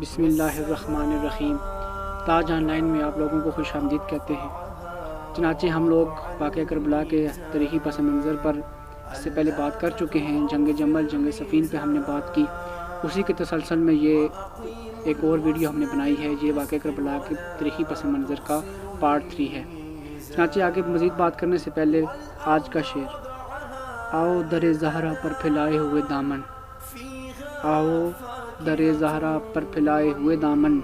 بسم اللہ الرحمن الرحیم۔ تاج آن لائن میں آپ لوگوں کو خوش آمدید کہتے ہیں۔ چنانچہ ہم لوگ واقعہ کربلا کے تاریخی پس منظر پر اس سے پہلے بات کر چکے ہیں۔ جنگ جمل، جنگ صفین پہ ہم نے بات کی، اسی کے تسلسل میں یہ ایک اور ویڈیو ہم نے بنائی ہے۔ یہ واقعہ کربلا کے تاریخی پس منظر کا پارٹ 3 ہے۔ چنانچہ آگے مزید بات کرنے سے پہلے آج کا شعر: آؤ در زہرا پر پھیلائے ہوئے دامن، آؤ در زہرا پر پھیلائے ہوئے دامن،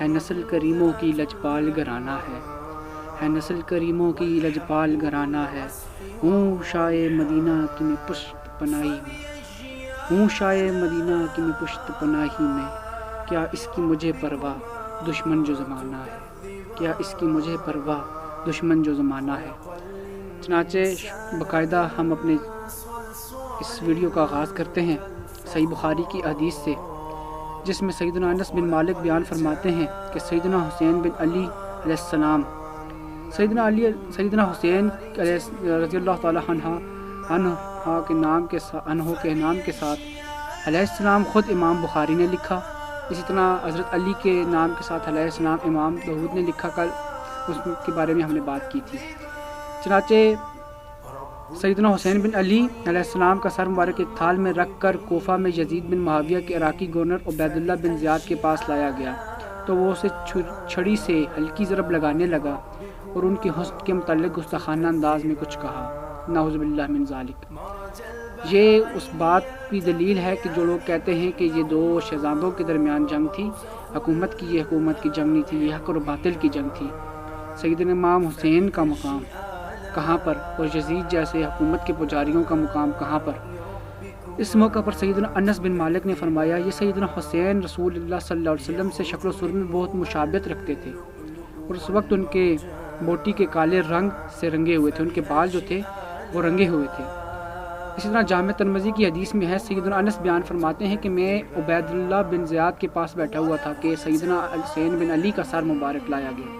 ہے نسل کریموں کی لجپال گھرانہ ہے نسل کریموں کی لجپال گھرانہ ہے۔ ہوں شائع مدینہ کی میں پشت پناہی میں، ہوں شائع مدینہ کی میں پشت پناہی میں، کیا اس کی مجھے پرواہ دشمن جو زمانہ ہے، کیا اس کی مجھے پرواہ دشمن جو زمانہ ہے۔ چنانچہ باقاعدہ ہم اپنے اس ویڈیو کا آغاز کرتے ہیں صحیح بخاری کی حدیث سے، جس میں سیدنا انس بن مالک بیان فرماتے ہیں کہ سیدنا حسین بن علی علیہ السلام، سیدنا حسین رضی اللہ تعالی عنہ کے نام کے ساتھ علیہ السلام خود امام بخاری نے لکھا، اسی طرح حضرت علی کے نام کے ساتھ علیہ السلام امام داؤد نے لکھا۔ کل اس کے بارے میں ہم نے بات کی تھی۔ چنانچہ سیدنا حسین بن علی علیہ السلام کا سر مبارک ایک تھال میں رکھ کر کوفہ میں یزید بن معاویہ کے عراقی گورنر عبید اللہ بن زیاد کے پاس لایا گیا تو وہ اسے چھڑی سے ہلکی ضرب لگانے لگا اور ان کی حسن کے متعلق گستاخانہ انداز میں کچھ کہا، نعوذ باللہ من ذالک۔ یہ اس بات کی دلیل ہے کہ جو لوگ کہتے ہیں کہ یہ دو شہزادوں کے درمیان جنگ تھی، حکومت کی، یہ حکومت کی جنگ نہیں تھی، یہ حق اور باطل کی جنگ تھی۔ سیدنا امام حسین کا مقام کہاں پر اور یزید جیسے حکومت کے پجاریوں کا مقام کہاں پر؟ اس موقع پر سیدنا انس بن مالک نے فرمایا، یہ سیدنا حسین رسول اللہ صلی اللہ علیہ وسلم سے شکل و صورت میں بہت مشابہت رکھتے تھے، اور اس وقت ان کے بوٹی کے کالے رنگ سے رنگے ہوئے تھے، ان کے بال جو تھے وہ رنگے ہوئے تھے۔ اسی طرح جامع ترمذی کی حدیث میں ہے، سیدنا انس بیان فرماتے ہیں کہ میں عبید اللہ بن زیاد کے پاس بیٹھا ہوا تھا کہ سیدنا حسین بن علی کا سر مبارک لایا گیا،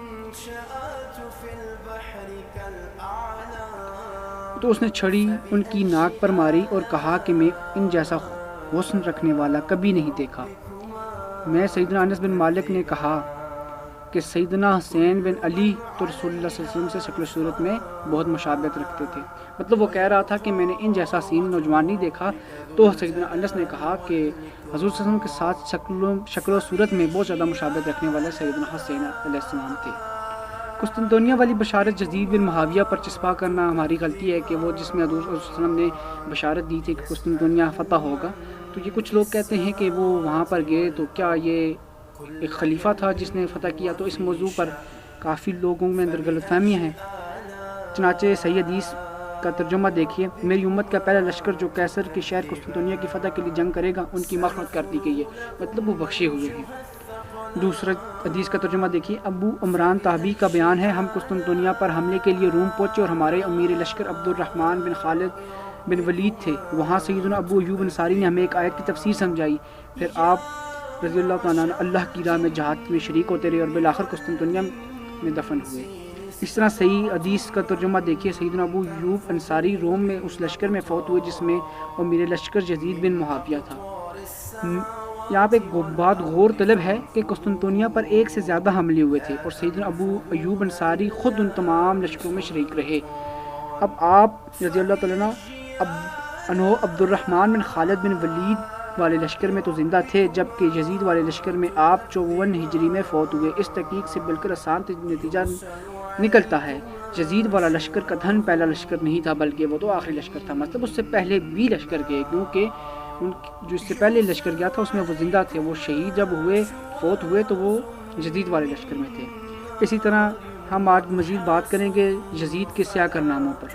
تو اس نے چھڑی ان کی ناک پر ماری اور کہا کہ میں ان جیسا حسن رکھنے والا کبھی نہیں دیکھا۔ میں سیدنا انس بن مالک نے کہا کہ سیدنا حسین بن علی تو رسول اللہ صلی اللہ علیہ وسلم سے شکل و صورت میں بہت مشابہت رکھتے تھے، مطلب وہ کہہ رہا تھا کہ میں نے ان جیسا حسین نوجوان نہیں دیکھا۔ تو سیدنا انس نے کہا کہ حضور صلی اللہ علیہ وسلم کے ساتھ شکل و صورت میں بہت زیادہ مشابہت رکھنے والے سیدنا حسین علیہ السلام تھے۔ قسطنطنیہ والی بشارت یزید بن معاویہ پر چسپا کرنا ہماری غلطی ہے کہ وہ جس میں حضور صلی اللہ علیہ وسلم نے بشارت دی تھی کہ قسطنطنیہ فتح ہوگا، تو یہ کچھ لوگ کہتے ہیں کہ وہ وہاں پر گئے تو کیا یہ ایک خلیفہ تھا جس نے فتح کیا؟ تو اس موضوع پر کافی لوگوں میں اندر غلط فہمیاں ہیں۔ چنانچہ صحیح حدیث کا ترجمہ دیکھیے، میری امت کا پہلا لشکر جو کیسر کے شہر قسطنطنیہ کی فتح کے لیے جنگ کرے گا، ان کی مغفرت کر دی گئی ہے، مطلب وہ بخشے ہوئے ہیں۔ دوسرا حدیث کا ترجمہ دیکھیے، ابو عمران تابعی کا بیان ہے، ہم قسطنطنیہ پر حملے کے لیے روم پہنچے اور ہمارے امیر لشکر عبد الرحمن بن خالد بن ولید تھے۔ وہاں سیدنا ابو ایوب انصاری نے ہمیں ایک آیت کی تفسیر سمجھائی، پھر آپ رضی اللہ تعالیٰ عنہ اللہ کی راہ میں جہاد میں شریک ہوتے رہے اور بالآخر قسطنطنیہ میں دفن ہوئے۔ اس طرح صحیح حدیث کا ترجمہ دیکھیے، سیدنا ابو ایوب انصاری روم میں اس لشکر میں فوت ہوئے جس میں امیر لشکر یزید بن معاویہ تھا۔ یہاں پہ ایک بات غور طلب ہے کہ قسطنطنیہ پر ایک سے زیادہ حملے ہوئے تھے اور سیدنا ابو ایوب انصاری خود ان تمام لشکروں میں شریک رہے۔ اب آپ رضی اللہ تعالیٰ عنہ عبد الرحمن بن خالد بن ولید والے لشکر میں تو زندہ تھے، جبکہ یزید والے لشکر میں آپ 54 ہجری میں فوت ہوئے۔ اس تحقیق سے بالکل آسان نتیجہ نکلتا ہے، یزید والا لشکر کا دھن پہلا لشکر نہیں تھا بلکہ وہ تو آخری لشکر تھا، مطلب اس سے پہلے بھی لشکر گئے، کیونکہ جو اس سے پہلے لشکر گیا تھا اس میں وہ زندہ تھے، وہ شہید جب ہوئے فوت ہوئے تو وہ یزید والے لشکر میں تھے۔ اسی طرح ہم آج مزید بات کریں گے یزید کے سیاہ کارناموں پر۔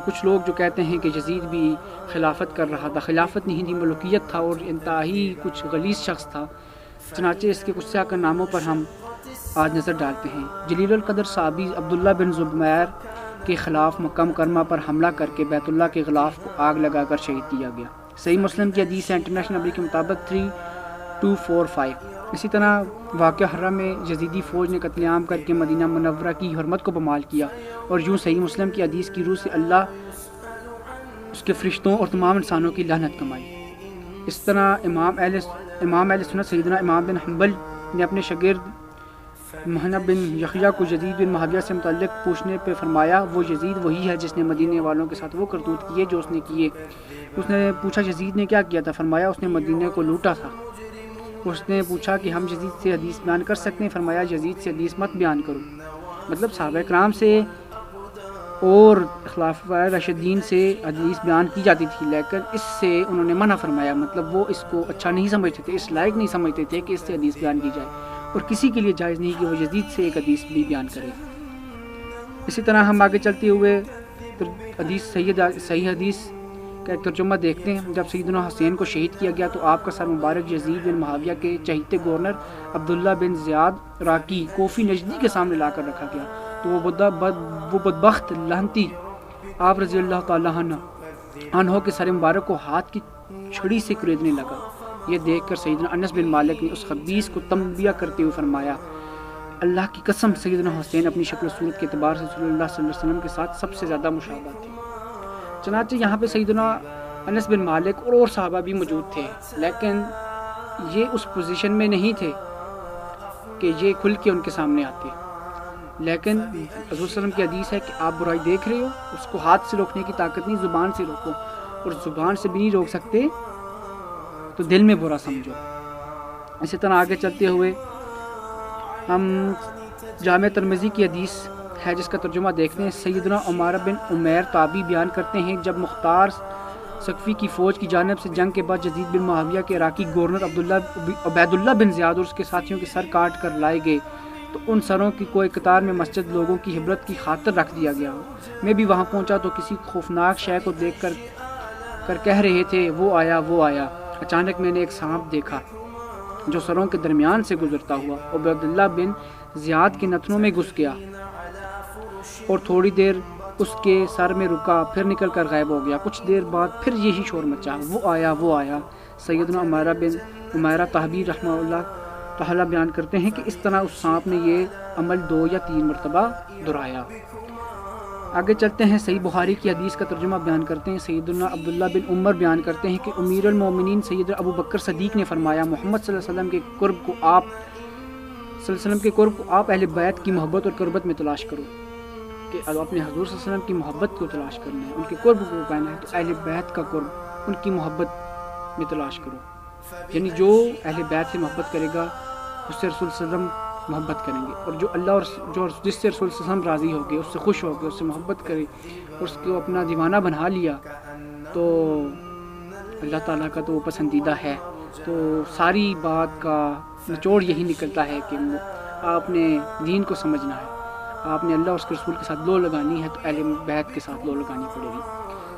کچھ لوگ جو کہتے ہیں کہ یزید بھی خلافت کر رہا تھا، خلافت نہیں تھی، ملوکیت تھا اور انتہائی کچھ غلیظ شخص تھا۔ چنانچہ اس کے کچھ سیاہ کارناموں پر ہم آج نظر ڈالتے ہیں۔ جلیل القدر صحابی عبداللہ بن زبیر کے خلاف مکہ مکرمہ پر حملہ کر کے بیت اللہ کے غلاف کو آگ لگا کر شہید کیا گیا۔ صحیح مسلم کی حدیث ہے، انٹرنیشنل نمبر کے مطابق 3245۔ اسی طرح واقعہ حرہ میں یزیدی فوج نے قتل عام کر کے مدینہ منورہ کی حرمت کو پامال کیا، اور یوں صحیح مسلم کی حدیث کی روح سے اللہ اس کے فرشتوں اور تمام انسانوں کی لعنت کمائی۔ اس طرح امام اہل سنت سیدنا امام بن حنبل نے اپنے شاگرد محمد بن یحییٰ کو یزید بن معاویہ سے متعلق پوچھنے پہ فرمایا وہ یزید وہی ہے جس نے مدینے والوں کے ساتھ وہ کرتوت کیے جو اس نے کیے۔ اس نے پوچھا یزید نے کیا کیا تھا؟ فرمایا اس نے مدینے کو لوٹا تھا۔ اس نے پوچھا کہ ہم یزید سے حدیث بیان کر سکتے ہیں؟ فرمایا یزید سے حدیث مت بیان کرو۔ مطلب صحابہ کرام سے اور خلفائے راشدین سے حدیث بیان کی جاتی تھی، لیکن اس سے انہوں نے منع فرمایا، مطلب وہ اس کو اچھا نہیں سمجھتے تھے، اس لائق نہیں سمجھتے تھے کہ اس سے حدیث بیان کی جائے، اور کسی کے لیے جائز نہیں کہ وہ یزید سے ایک حدیث بھی بیان کرے۔ اسی طرح ہم آگے چلتے ہوئے صحیح حدیث کا ایک ترجمہ دیکھتے ہیں۔ جب سیدنا حسین کو شہید کیا گیا تو آپ کا سر مبارک یزید بن معاویہ کے چہیتے گورنر عبداللہ بن زیاد راکی کوفی نجدی کے سامنے لا کر رکھا گیا، تو وہ بدبخت لعنتی آپ رضی اللہ تعالیٰ عنہ کے سر مبارک کو ہاتھ کی چھڑی سے کریدنے لگا۔ یہ دیکھ کر سیدنا انس بن مالک نے اس خبیث کو تنبیہ کرتے ہوئے فرمایا اللہ کی قسم سیدنا حسین اپنی شکل و صورت کے اعتبار سے رسول اللہ صلی اللہ علیہ وسلم کے ساتھ سب سے زیادہ مشابہ تھے۔ چنانچہ یہاں پہ سیدنا انس بن مالک اور صحابہ بھی موجود تھے، لیکن یہ اس پوزیشن میں نہیں تھے کہ یہ کھل کے ان کے سامنے آتے، لیکن حضور صلی اللہ علیہ وسلم کی حدیث ہے کہ آپ برائی دیکھ رہے ہو، اس کو ہاتھ سے روکنے کی طاقت نہیں، زبان سے روکو، اور زبان سے بھی نہیں روک سکتے تو دل میں برا سمجھو۔ اسی طرح آگے چلتے ہوئے ہم جامع ترمذی کی حدیث ہے جس کا ترجمہ دیکھتے ہیں۔ سیدنا عمارہ بن عمیر تابعی بیان کرتے ہیں جب مختار ثقفی کی فوج کی جانب سے جنگ کے بعد یزید بن معاویہ کے عراقی گورنر عبیداللہ بن زیاد اور اس کے ساتھیوں کے سر کاٹ کر لائے گئے تو ان سروں کی کوئی قطار میں مسجد لوگوں کی عبرت کی خاطر رکھ دیا گیا۔ میں بھی وہاں پہنچا تو کسی خوفناک شے کو دیکھ کر کہہ رہے تھے وہ آیا۔ اچانک میں نے ایک سانپ دیکھا جو سروں کے درمیان سے گزرتا ہوا عبیداللہ بن زیاد کے نتنوں میں گھس گیا اور تھوڑی دیر اس کے سر میں رکا، پھر نکل کر غائب ہو گیا۔ کچھ دیر بعد پھر یہی شور مچا، وہ آیا۔ سیدنا عمارہ بن عمیرہ تابعی رحمہ اللہ تعالیٰ بیان کرتے ہیں کہ اس طرح اس سانپ نے یہ عمل 2 یا 3 مرتبہ دہرایا۔ آگے چلتے ہیں، صحیح بخاری کی حدیث کا ترجمہ بیان کرتے ہیں۔ سیدنا عبداللہ بن عمر بیان کرتے ہیں کہ امیر المومنین سیدنا ابو بکر صدیق نے فرمایا محمد صلی اللہ علیہ وسلم کے قرب کو آپ اہل بیت کی محبت اور قربت میں تلاش کرو، کہ اپنے حضور صلی اللہ علیہ وسلم کی محبت کو تلاش کرنا ہے، ان کے قرب کو پانا ہے، تو اہل بیت کا قرب، ان کی محبت میں تلاش کرو، یعنی جو اہل بیت سے محبت کرے گا اس سے رسول صلی اللہ علیہ وسلم محبت کریں گے، اور جو اللہ اور جو جس سے رسول صلی اللہ علیہ وسلم راضی ہو گئے، اس سے خوش ہو گئے، اس سے محبت کرے اور اس کو اپنا دیوانہ بنا لیا تو اللہ تعالیٰ کا تو وہ پسندیدہ ہے۔ تو ساری بات کا نچوڑ یہی نکلتا ہے کہ آپ نے دین کو سمجھنا ہے، آپ نے اللہ اور اس کے رسول کے ساتھ لو لگانی ہے تو اہل بیت کے ساتھ لو لگانی پڑے گی۔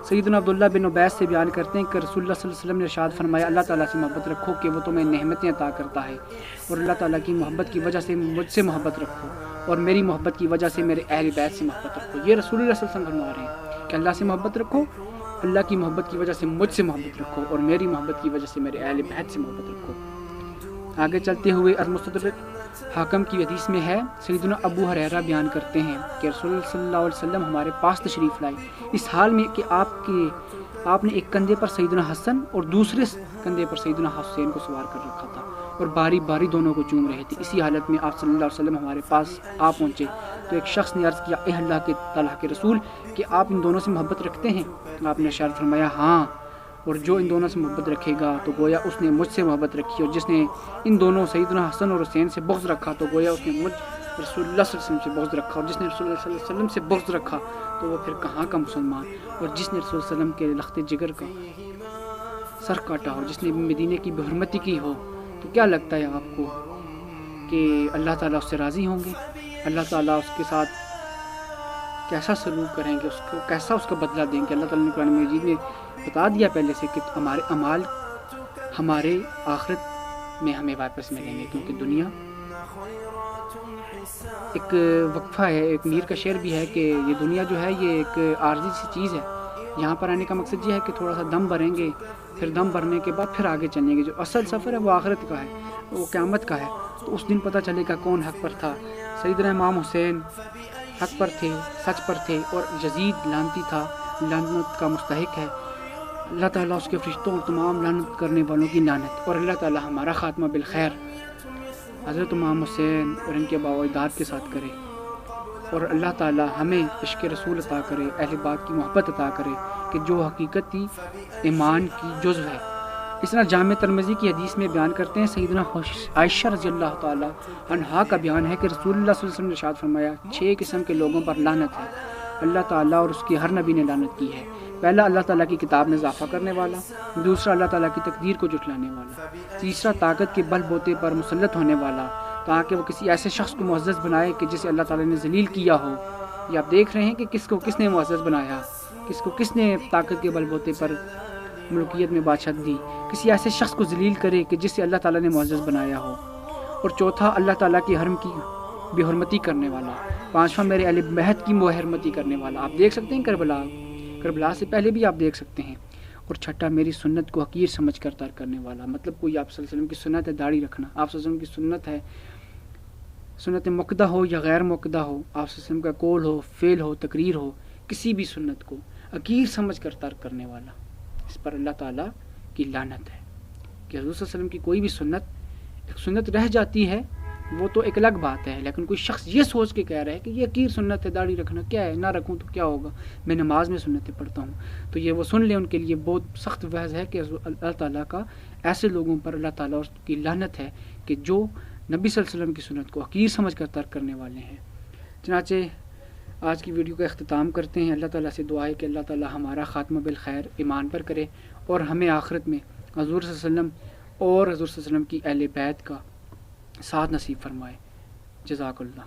سیدنا عبداللہ بن عبیس سے بیان کرتے ہیں کہ رسول اللہ صلی اللہ علیہ وسلم نے ارشاد فرمایا اللہ تعالیٰ سے محبت رکھو کہ وہ تمہیں نعمتیں عطا کرتا ہے، اور اللہ تعالیٰ کی محبت کی وجہ سے مجھ سے محبت رکھو، اور میری محبت کی وجہ سے میرے اہل بیت سے محبت رکھو۔ یہ رسول اللہ صلی اللہ علیہ وسلم فرما رہے ہیں کہ اللہ سے محبت رکھو، اللہ کی محبت کی وجہ سے مجھ سے محبت رکھو، اور میری محبت کی وجہ سے میرے اہل بیت سے محبت رکھو۔ آگے چلتے ہوئے المستدرک حاکم کی حدیث میں ہے، سیدنا ابو ہریرہ بیان کرتے ہیں کہ رسول اللہ صلی اللہ علیہ وسلم ہمارے پاس تشریف لائے اس حال میں کہ آپ نے ایک کندھے پر سیدنا حسن اور دوسرے کندھے پر سیدنا حسین کو سوار کر رکھا تھا اور باری باری دونوں کو چوم رہے تھے۔ اسی حالت میں آپ صلی اللہ علیہ وسلم ہمارے پاس آ پہنچے تو ایک شخص نے عرض کیا اے اللہ کے تعالیٰ کے رسول کہ آپ ان دونوں سے محبت رکھتے ہیں؟ آپ نے ارشاد فرمایا ہاں، اور جو ان دونوں سے محبت رکھے گا تو گویا اس نے مجھ سے محبت رکھی، اور جس نے ان دونوں سیدنا حسن اور حسین سے بغض رکھا تو گویا اس نے مجھ رسول اللہ صلی اللہ علیہ وسلم سے بغض رکھا، اور جس نے رسول اللہ صلی اللہ علیہ وسلم سے بغض رکھا تو وہ پھر کہاں کا مسلمان، اور جس نے رسول اللہ علیہ وسلم کے لخت جگر کا سر کاٹا اور جس نے مدینے کی بے حرمتی کی ہو، تو کیا لگتا ہے آپ کو کہ اللہ تعالیٰ اس سے راضی ہوں گے؟ اللہ تعالیٰ اس کے ساتھ کیسا سلوک کریں گے، اس کو کیسا اس کا بدلہ دیں گے؟ اللہ تعالیٰ نے قرآن مجید میں بتا دیا پہلے سے کہ ہمارے اعمال ہمارے آخرت میں ہمیں واپس ملیں گے، کیونکہ دنیا ایک وقفہ ہے، ایک میر کا شعر بھی ہے کہ یہ دنیا جو ہے یہ ایک عارضی سی چیز ہے، یہاں پر آنے کا مقصد یہ ہے کہ تھوڑا سا دم بھریں گے، پھر دم بھرنے کے بعد پھر آگے چلیں گے، جو اصل سفر ہے وہ آخرت کا ہے، وہ قیامت کا ہے، تو اس دن پتہ چلے گا کون حق پر تھا۔ سیدنا امام حسین حق پر تھے، سچ پر تھے، اور یزید لعنتی تھا، لعنت کا مستحق ہے، اللہ تعالیٰ اس کے فرشتوں اور تمام لعنت کرنے والوں کی لعنت، اور اللہ تعالیٰ ہمارا خاتمہ بالخیر حضرت امام حسین اور ان کے باو اجداد کے ساتھ کرے، اور اللہ تعالیٰ ہمیں عشق رسول عطا کرے، اہل بیت کی محبت عطا کرے کہ جو حقیقتی ایمان کی جزو ہے۔ اس طرح جامع ترمذی کی حدیث میں بیان کرتے ہیں، سیدنا عائشہ رضی اللہ تعالیٰ عنہا کا بیان ہے کہ رسول اللہ صلی اللہ علیہ وسلم نے ارشاد فرمایا 6 قسم کے لوگوں پر لعنت ہے، اللہ تعالیٰ اور اس کے ہر نبی نے لعنت کی ہے۔ پہلا، اللہ تعالیٰ کی کتاب میں اضافہ کرنے والا، دوسرا، اللہ تعالیٰ کی تقدیر کو جھٹلانے والا، تیسرا، طاقت کے بل بوتے پر مسلط ہونے والا تاکہ وہ کسی ایسے شخص کو معزز بنائے کہ جسے اللہ تعالیٰ نے ذلیل کیا ہو۔ یہ آپ دیکھ رہے ہیں کہ کس نے معزز بنایا، کس نے طاقت کے بل بوتے پر ملکیت میں بادشاہت دی، کسی ایسے شخص کو ذلیل کرے کہ جسے اللہ تعالیٰ نے معزز بنایا ہو۔ اور چوتھا، اللہ تعالیٰ کے حرم کی بے حرمتی کرنے والا۔ پانچواں، میرے اہل بیت کی بے حرمتی کرنے والا۔ آپ دیکھ سکتے ہیں کربلا سے پہلے بھی آپ دیکھ سکتے ہیں۔ اور چھٹا، میری سنت کو حقیر سمجھ کر ترک کرنے والا، مطلب کوئی آپ صلی اللہ علیہ وسلم کی سنت ہے داڑھی رکھنا، آپ صلی اللہ علیہ وسلم کی سنت ہے، سنت مقدہ ہو یا غیر مقدہ ہو، آپ صلی اللہ علیہ وسلم کا قول ہو، فعل ہو، تقریر ہو، کسی بھی سنت کو حقیر سمجھ کر ترک کرنے والا، اس پر اللہ تعالیٰ کی لعنت ہے۔ کہ حضور صلی اللہ علیہ وسلم کی کوئی بھی سنت رہ جاتی ہے وہ تو ایک الگ بات ہے، لیکن کوئی شخص یہ سوچ کے کہہ رہا ہے کہ یہ حقیر سنت ہے، داڑھی رکھنا کیا ہے، نہ رکھوں تو کیا ہوگا، میں نماز میں سنتیں پڑھتا ہوں، تو یہ وہ سن لیں، ان کے لیے بہت سخت وعظ ہے کہ اللہ تعالیٰ کا ایسے لوگوں پر اللہ تعالیٰ کی لعنت ہے کہ جو نبی صلی اللہ علیہ وسلم کی سنت کو حقیر سمجھ کر ترک کرنے والے ہیں۔ چنانچہ آج کی ویڈیو کا اختتام کرتے ہیں۔ اللہ تعالیٰ سے دعا ہے کہ اللہ تعالیٰ ہمارا خاتمہ بالخیر ایمان پر کرے، اور ہمیں آخرت میں حضور صلی اللہ علیہ وسلم اور حضور صلی اللہ علیہ وسلم کی اہل بیت کا ساتھ نصیب فرمائے۔ جزاک اللہ۔